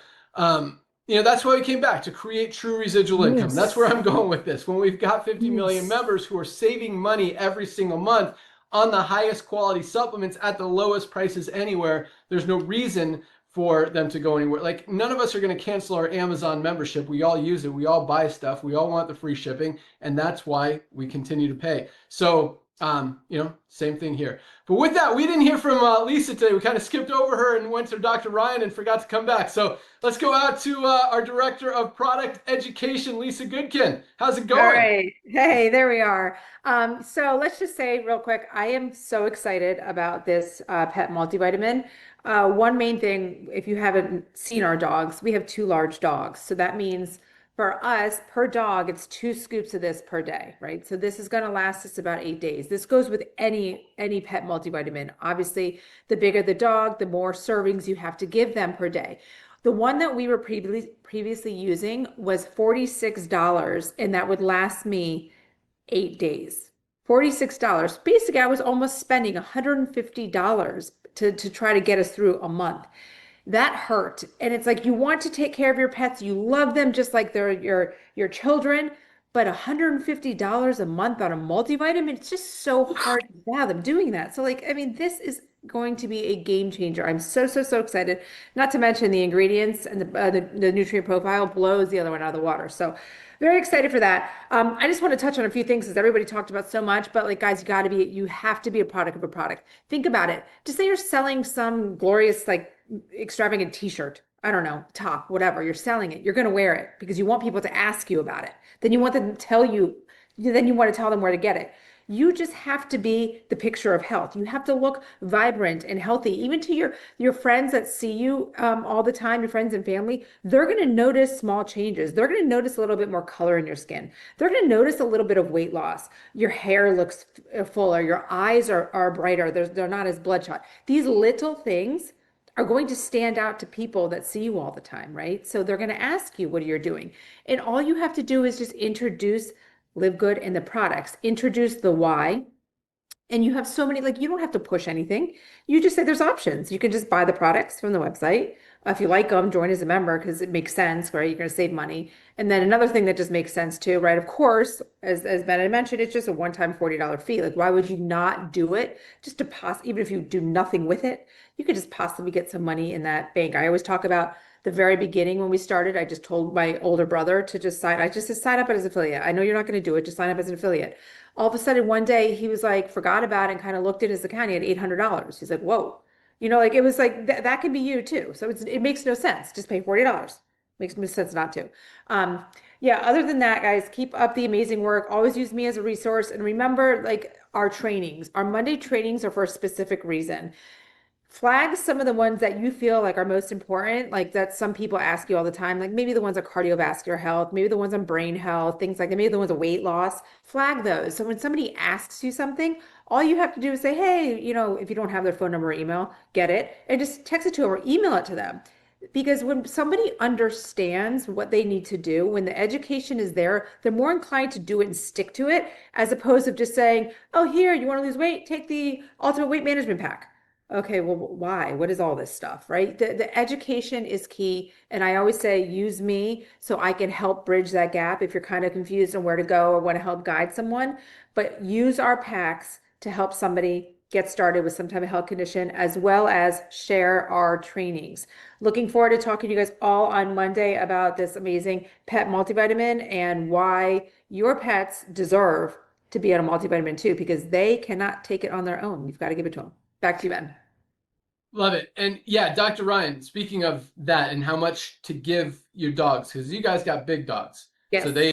that's why we came back, to create true residual income. That's where I'm going with this. When we've got 50 million members who are saving money every single month on the highest quality supplements at the lowest prices anywhere, there's no reason for them to go anywhere. Like, none of us are going to cancel our Amazon membership. We all use it. We all buy stuff. We all want the free shipping. And that's why we continue to pay. So, same thing here. But with that, we didn't hear from Lisa today. We kind of skipped over her and went to Dr. Ryan and forgot to come back. So let's go out to our Director of Product Education, Lisa Goodkin. How's it going? All right. Hey, there we are. So let's just say real quick, I am so excited about this pet multivitamin. One main thing, if you haven't seen our dogs, we have 2 large dogs. So that means for us, per dog, it's 2 scoops of this per day, right? So this is going to last us about 8 days. This goes with any pet multivitamin. Obviously, the bigger the dog, the more servings you have to give them per day. The one that we were previously using was $46, and that would last me 8 days. $46. Basically, I was almost spending $150 to try to get us through a month. That hurt. And it's like, you want to take care of your pets. You love them just like they're your children, but $150 a month on a multivitamin, it's just so hard to fathom doing that. So this is going to be a game changer. I'm so excited. Not to mention the ingredients and the nutrient profile blows the other one out of the water. So very excited for that. I just want to touch on a few things, because everybody talked about so much, but guys, you have to be a product of a product. Think about it. Just say you're selling some glorious, extravagant t-shirt, I don't know, top, whatever, you're selling it. You're going to wear it because you want people to ask you about it. Then you want them to tell you, then you want to tell them where to get it. You just have to be the picture of health. You have to look vibrant and healthy. Even to your friends that see you all the time, your friends and family, they're going to notice small changes. They're going to notice a little bit more color in your skin. They're going to notice a little bit of weight loss. Your hair looks fuller. Your eyes are brighter. They're not as bloodshot. These little things are going to stand out to people that see you all the time, right? So they're going to ask you what you're doing. And all you have to do is just introduce LiveGood and the products, introduce the why. And you have so many, you don't have to push anything. You just say there's options. You can just buy the products from the website. If you like them, join as a member, because it makes sense, right? You're going to save money. And then another thing that just makes sense too, right? Of course, as Ben had mentioned, it's just a one-time $40 fee. Why would you not do it? Just to even if you do nothing with it, you could just possibly get some money in that bank. I always talk about the very beginning when we started. I just told my older brother to just sign. I just said, sign up as an affiliate. I know you're not going to do it. Just sign up as an affiliate. All of a sudden, one day he was forgot about it and kind of looked at his account. He had $800. He's like, whoa. It was that could be you too. So it makes no sense. Just pay $40. Makes no sense not to. Yeah, other than that, guys, keep up the amazing work. Always use me as a resource. And remember, our trainings, our Monday trainings are for a specific reason. Flag some of the ones that you feel are most important, that some people ask you all the time, maybe the ones on cardiovascular health, maybe the ones on brain health, things like that, maybe the ones on weight loss. Flag those. So when somebody asks you something, all you have to do is say, hey, if you don't have their phone number or email, get it, and just text it to them or email it to them. Because when somebody understands what they need to do, when the education is there, they're more inclined to do it and stick to it, as opposed to just saying, oh, here, you want to lose weight? Take the Ultimate Weight Management Pack. Okay, well, why? What is all this stuff, right? The education is key. And I always say, use me so I can help bridge that gap if you're kind of confused on where to go or want to help guide someone. But use our packs to help somebody get started with some type of health condition, as well as share our trainings. Looking forward to talking to you guys all on Monday about this amazing pet multivitamin and why your pets deserve to be on a multivitamin too, because they cannot take it on their own. You've got to give it to them. Back to you, Ben. Love it. And yeah, Dr. Ryan, speaking of that and how much to give your dogs, because you guys got big dogs. Yes. So they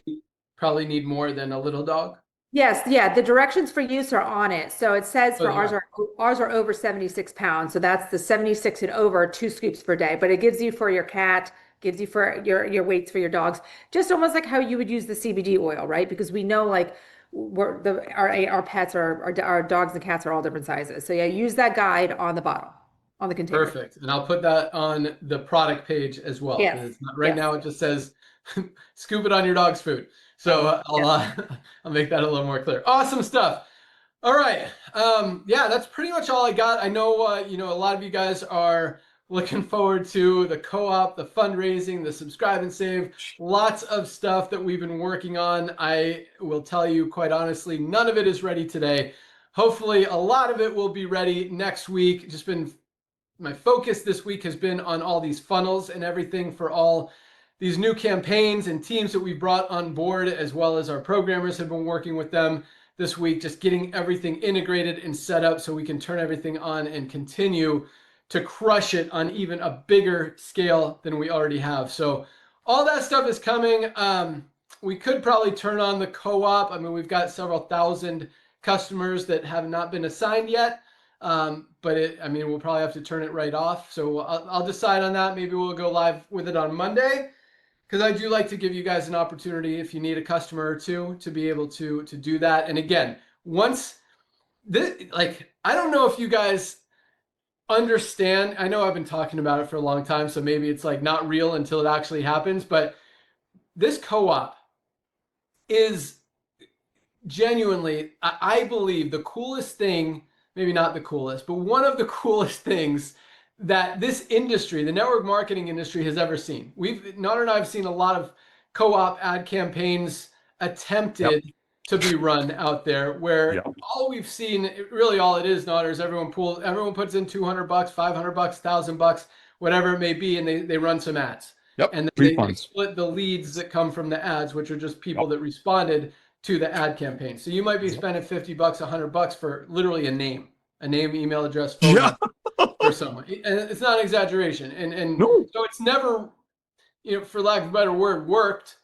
probably need more than a little dog. Yes, yeah, the directions for use are on it. So it says for Oh, yeah. ours are over 76 pounds. So that's the 76 and over, 2 scoops per day. But it gives you for your cat, gives you for your weights for your dogs, just almost like how you would use the CBD oil, right? Because we know like our pets our dogs and cats are all different sizes. So yeah, use that guide on the bottle, on the container. Perfect. And I'll put that on the product page as well. Yes. It's not, right Yes. now it just says scoop it on your dog's food. So I'll make that a little more clear. Awesome stuff. All right. Yeah, that's pretty much all I got. I know, a lot of you guys are looking forward to the co-op, the fundraising, the subscribe and save, lots of stuff that we've been working on. I will tell you quite honestly, none of it is ready today. Hopefully a lot of it will be ready next week. My focus this week has been on all these funnels and everything for all these new campaigns and teams that we brought on board, as well as our programmers have been working with them this week, just getting everything integrated and set up so we can turn everything on and continue to crush it on even a bigger scale than we already have. So all that stuff is coming. We could probably turn on the co-op. I mean, we've got several thousand customers that have not been assigned yet. But we'll probably have to turn it right off. So I'll decide on that. Maybe we'll go live with it on Monday, because I do like to give you guys an opportunity, if you need a customer or two, to be able to do that. And again, once this, I don't know if you guys understand. I know I've been talking about it for a long time, so maybe it's like not real until it actually happens. But this co-op is genuinely, I believe, the coolest thing. Maybe not the coolest, but one of the coolest things that this industry, the network marketing industry, has ever seen. Nader and I have seen a lot of co-op ad campaigns attempted to be run out there, where all we've seen, really all it is, Nader, is everyone puts in $200, $500, $1,000, whatever it may be, and they run some ads. And they split the leads that come from the ads, which are just people that responded to the ad campaign. So you might be spending $50, $100 for literally a name, email address, phone number for someone. And it's not an exaggeration. And so it's never, for lack of a better word, worked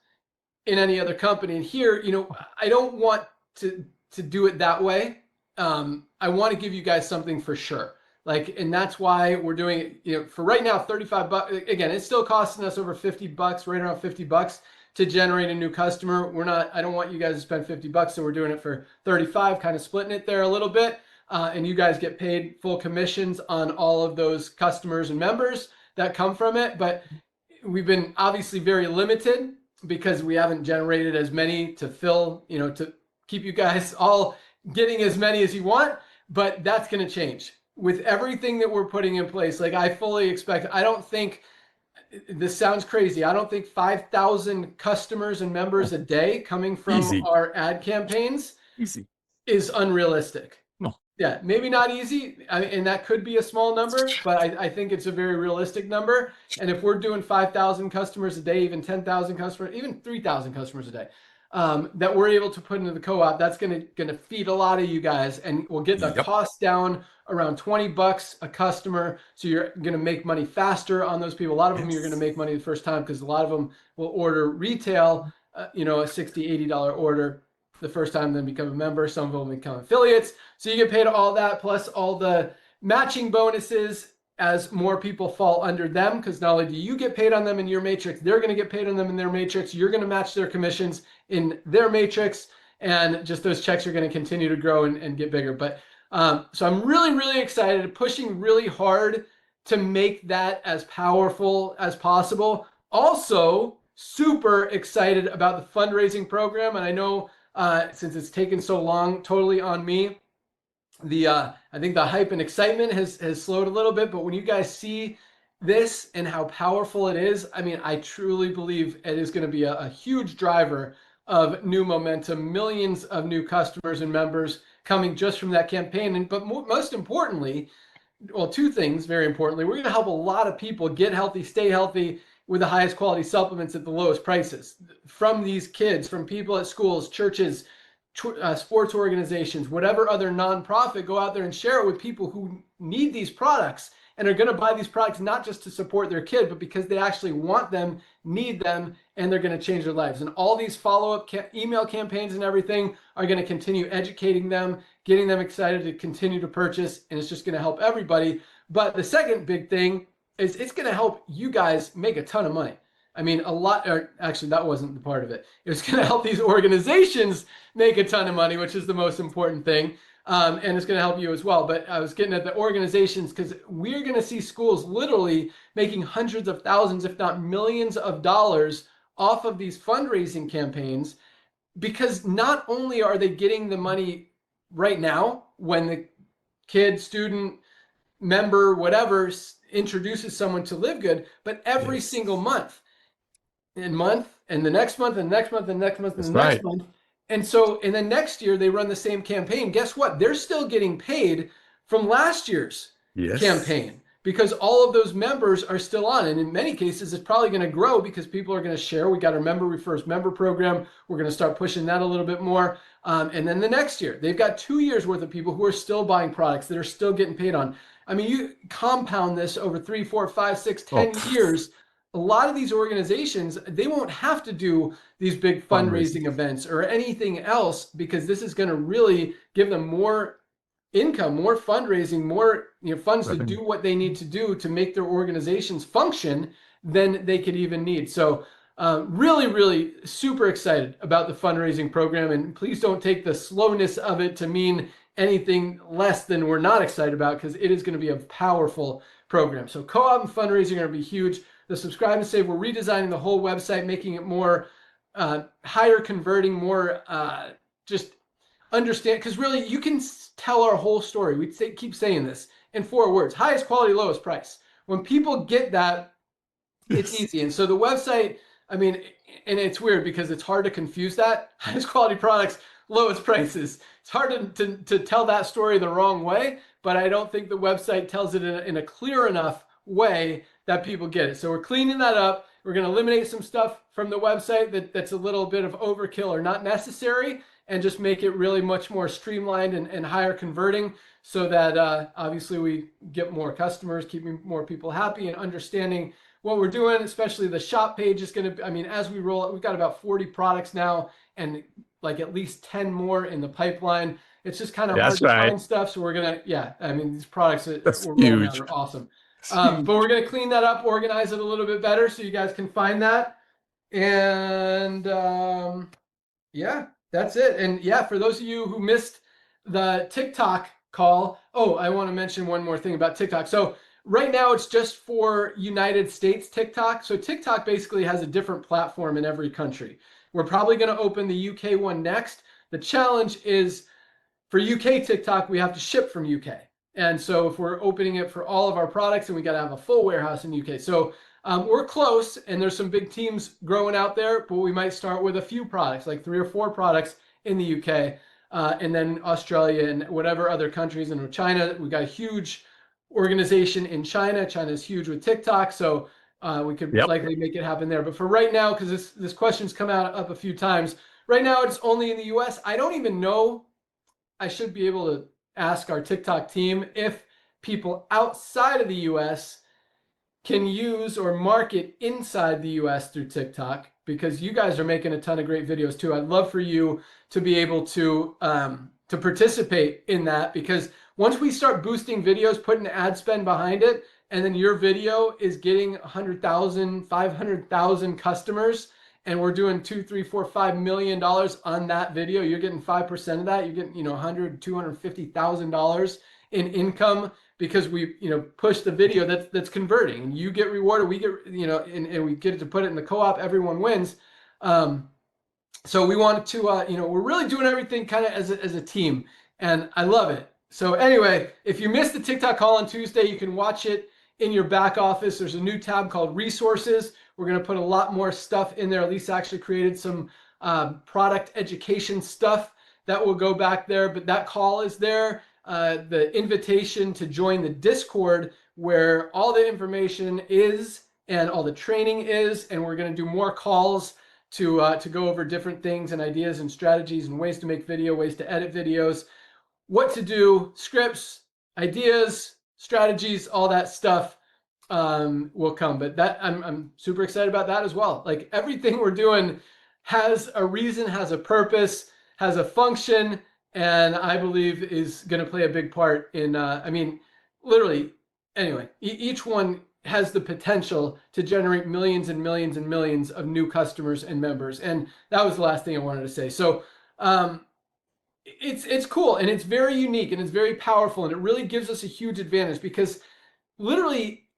in any other company. And here, I don't want to do it that way. I want to give you guys something for sure. And that's why we're doing it, for right now, $35. Again, it's still costing us over $50, right around $50 to generate a new customer. I don't want you guys to spend $50, so we're doing it for 35, kind of splitting it there a little bit. And you guys get paid full commissions on all of those customers and members that come from it. But we've been obviously very limited because we haven't generated as many to fill, to keep you guys all getting as many as you want. But that's going to change with everything that we're putting in place. I fully expect, I don't think, this sounds crazy, I don't think 5,000 customers and members a day coming from our ad campaigns is unrealistic. No. Yeah, maybe not easy, and that could be a small number, but I think it's a very realistic number. And if we're doing 5,000 customers a day, even 10,000 customers, even 3,000 customers a day, that we're able to put into the co-op, that's gonna feed a lot of you guys, and we'll get the cost down around $20 a customer. So you're gonna make money faster on those people. A lot of them you're gonna make money the first time, because a lot of them will order retail, a $60, $80 order the first time, then become a member. Some of them become affiliates. So you get paid all that, plus all the matching bonuses as more people fall under them, because not only do you get paid on them in your matrix, they're going to get paid on them in their matrix. You're going to match their commissions in their matrix, and just those checks are going to continue to grow and get bigger. But so I'm really, really excited, pushing really hard to make that as powerful as possible. Also, super excited about the fundraising program. And I know since it's taken so long, totally on me. I think the hype and excitement has slowed a little bit, but when you guys see this and how powerful it is, I truly believe it is going to be a huge driver of new momentum, millions of new customers and members coming just from that campaign. But most importantly, well, two things, very importantly, we're going to help a lot of people get healthy, stay healthy, with the highest quality supplements at the lowest prices, from these kids, from people at schools, churches, sports organizations, whatever other nonprofit, go out there and share it with people who need these products and are going to buy these products not just to support their kid, but because they actually want them, need them, and they're going to change their lives. And all these follow-up email campaigns and everything are going to continue educating them, getting them excited to continue to purchase, and it's just going to help everybody. But the second big thing is it's going to help you guys make a ton of money. I mean, a lot, or actually that wasn't the part of it. It was going to help these organizations make a ton of money, which is the most important thing. And it's going to help you as well. But I was getting at the organizations because we're going to see schools literally making hundreds of thousands, if not millions of dollars off of these fundraising campaigns, because not only are they getting the money right now when the kid, student, member, whatever, introduces someone to LiveGood, but every single month and the next month and the next month and the next month and the next month. And so, and then next year they run the same campaign. Guess what? They're still getting paid from last year's campaign because all of those members are still on. And in many cases, it's probably going to grow because people are going to share. We got our member refers member program. We're going to start pushing that a little bit more. And then the next year, they've got 2 years worth of people who are still buying products that are still getting paid on. I mean, you compound this over 3, 4, 5, 6, 10 years. A lot of these organizations, they won't have to do these big fundraising events or anything else because this is going to really give them more income, more fundraising, more funds to do what they need to do to make their organizations function than they could even need. So really, really super excited about the fundraising program. And please don't take the slowness of it to mean anything less than we're not excited about because it is going to be a powerful program. So co-op and fundraising are going to be huge. The subscribe and save, we're redesigning the whole website, making it more higher converting, more just understand, because really you can tell our whole story. We keep saying this in 4 words: highest quality, lowest price. When people get that, it's easy. And so the website, I mean, and it's weird because it's hard to confuse that. Highest quality products, lowest prices. It's hard to tell that story the wrong way, but I don't think the website tells it in a clear enough way that people get it. So we're cleaning that up. We're going to eliminate some stuff from the website that's a little bit of overkill or not necessary, and just make it really much more streamlined and higher converting so that obviously we get more customers, keeping more people happy and understanding what we're doing. Especially the shop page is going to, I mean, as we roll it, we've got about 40 products now and like at least 10 more in the pipeline. It's just kind of hard to find stuff. So we're going to, I mean, these products that we're rolling out are awesome. But we're going to clean that up, organize it a little bit better so you guys can find that. And yeah, that's it. And yeah, for those of you who missed the TikTok call, oh, I want to mention one more thing about TikTok. So right now it's just for United States TikTok. So TikTok basically has a different platform in every country. We're probably going to open the UK one next. The challenge is for UK TikTok, we have to ship from UK. And so if we're opening it for all of our products, and we got to have a full warehouse in the UK. So we're close, and there's some big teams growing out there, but we might start with a few products, like 3 or 4 products in the UK, and then Australia and whatever other countries. And China, we got a huge organization in China. China is huge with TikTok, so we could likely make it happen there. But for right now, because this question's come up a few times, right now it's only in the US. I don't even know. I should be able to ask our TikTok team if people outside of the US can use or market inside the US through TikTok, because you guys are making a ton of great videos too. I'd love for you to be able to participate in that, because once we start boosting videos, putting ad spend behind it, and then your video is getting 100,000, 500,000 customers, and we're doing $2, $3, $4, $5 million on that video, you're getting 5% of that. You're getting, $100,000, $250,000 in income because we, push the video that's converting, and you get rewarded. We get, and we get to put it in the co-op. Everyone wins. So we want to, we're really doing everything kind of as a team, and I love it. So anyway, if you missed the TikTok call on Tuesday, you can watch it in your back office. There's a new tab called Resources. We're going to put a lot more stuff in there. Lisa actually created some product education stuff that will go back there, but that call is there. The invitation to join the Discord, where all the information is and all the training is, and we're going to do more calls to go over different things and ideas and strategies and ways to make video, ways to edit videos, what to do, scripts, ideas, strategies, all that stuff will come. But that I'm super excited about that as well. Like everything we're doing has a reason, has a purpose, has a function, and I believe is going to play a big part in, I mean, literally, anyway, each one has the potential to generate millions and millions and millions of new customers and members. And that was the last thing I wanted to say. So it's cool, and it's very unique, and it's very powerful, and it really gives us a huge advantage because literally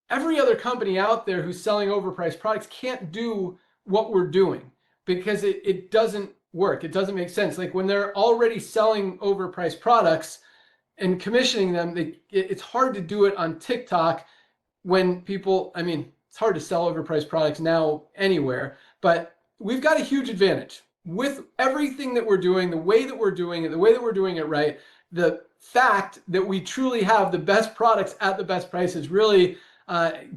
every other company out there who's selling overpriced products can't do what we're doing because it doesn't work. It doesn't make sense. Like when they're already selling overpriced products and commissioning them, it's hard to do it on TikTok when people, I mean, it's hard to sell overpriced products now anywhere, but we've got a huge advantage with everything that we're doing, the way that we're doing it, the way that we're doing it right. The fact that we truly have the best products at the best prices really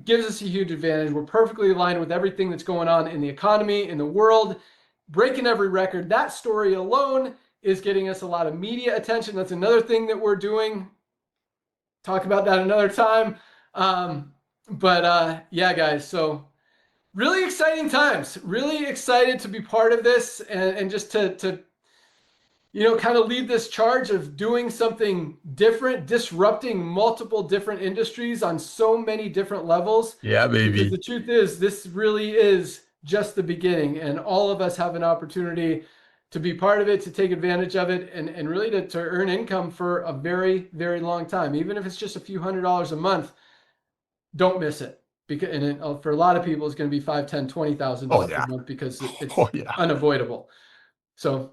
gives us a huge advantage. We're perfectly aligned with everything that's going on in the economy, in the world, breaking every record. That story alone is getting us a lot of media attention. That's another thing that we're doing. Talk about that another time. Yeah, guys, so really exciting times. Really excited to be part of this and just to kind of lead this charge of doing something different, disrupting multiple different industries on so many different levels. Yeah, baby. Because the truth is, this really is just the beginning, and all of us have an opportunity to be part of it, to take advantage of it, and really to earn income for a very, very long time. Even if it's just a few $100s a month, don't miss it. Because for a lot of people, it's going to be $5,000, $10,000, $20,000 a month because it's unavoidable. So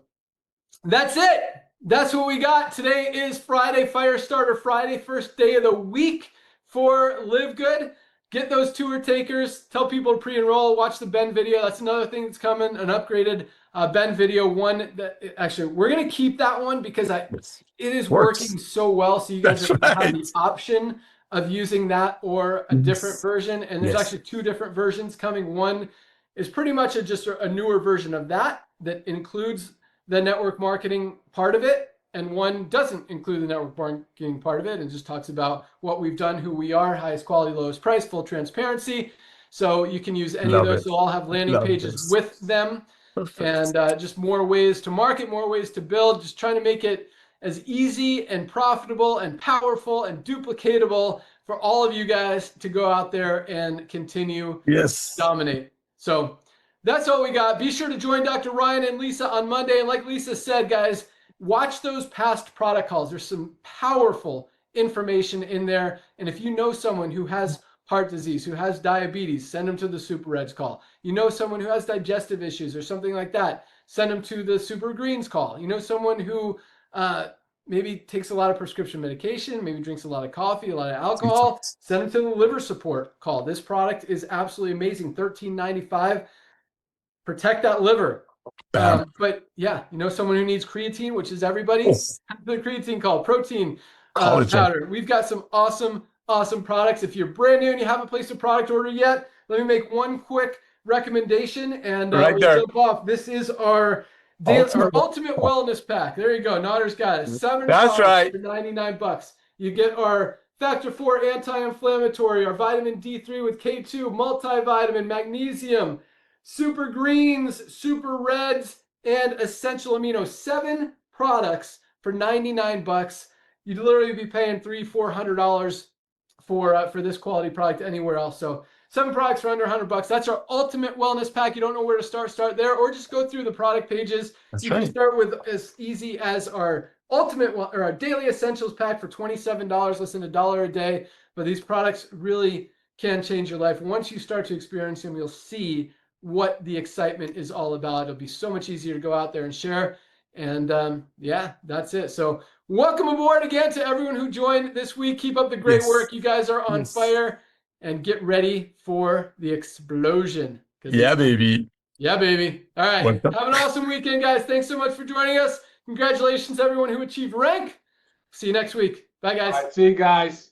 that's it. That's what we got. Today is Friday, Firestarter Friday, first day of the week for LiveGood. Get those tour takers. Tell people to pre-enroll. Watch the Ben video. That's another thing that's coming, an upgraded Ben video one. That actually, we're going to keep that one because it is working so well. So you guys are going to have the option of using that or a different version. And there's actually two different versions coming. One is pretty much just a newer version of that includes the network marketing part of it, and one doesn't include the network marketing part of it and just talks about what we've done, who we are, highest quality, lowest price, full transparency. So you can use any of those. They'll all have landing pages with them. Perfect. And just more ways to market, more ways to build, just trying to make it as easy and profitable and powerful and duplicatable for all of you guys to go out there and continue to dominate. So that's all we got. Be sure to join Dr. Ryan and Lisa on Monday. And like Lisa said, guys, watch those past product calls. There's some powerful information in there. And if you know someone who has heart disease, who has diabetes, send them to the Super Reds call. You know someone who has digestive issues or something like that, send them to the Super Greens call. You know someone who maybe takes a lot of prescription medication, maybe drinks a lot of coffee, a lot of alcohol, send them to the liver support call. This product is absolutely amazing. $13.95. Protect that liver. But yeah, you know someone who needs creatine, which is everybody. The creatine call, protein powder. We've got some awesome products. If you're brand new and you haven't placed a product order yet, let me make one quick recommendation and we'll jump off. This is our ultimate wellness pack. There you go. Notter's got it. 7 products for $99. You get our Factor 4 anti-inflammatory, our vitamin D3 with K2, multivitamin, magnesium, Super Greens, Super Reds, and Essential Amino. 7 products for $99. You'd literally be paying $300-400 for this quality product anywhere else. So 7 products for under $100. That's our ultimate wellness pack. You don't know where to start there, or just go through the product pages. You can start with as easy as our our daily essentials pack for $27, less than $1 a day. But these products really can change your life. Once you start to experience them, you'll see what the excitement is all about. It'll be so much easier to go out there and share. And yeah, that's it. So welcome aboard again to everyone who joined this week. Keep up the great work. You guys are on fire, and get ready for the explosion. Yeah, baby. Yeah, baby. All right. Have an awesome weekend, guys. Thanks so much for joining us. Congratulations, everyone who achieved rank. See you next week. Bye, guys. All right, see you guys.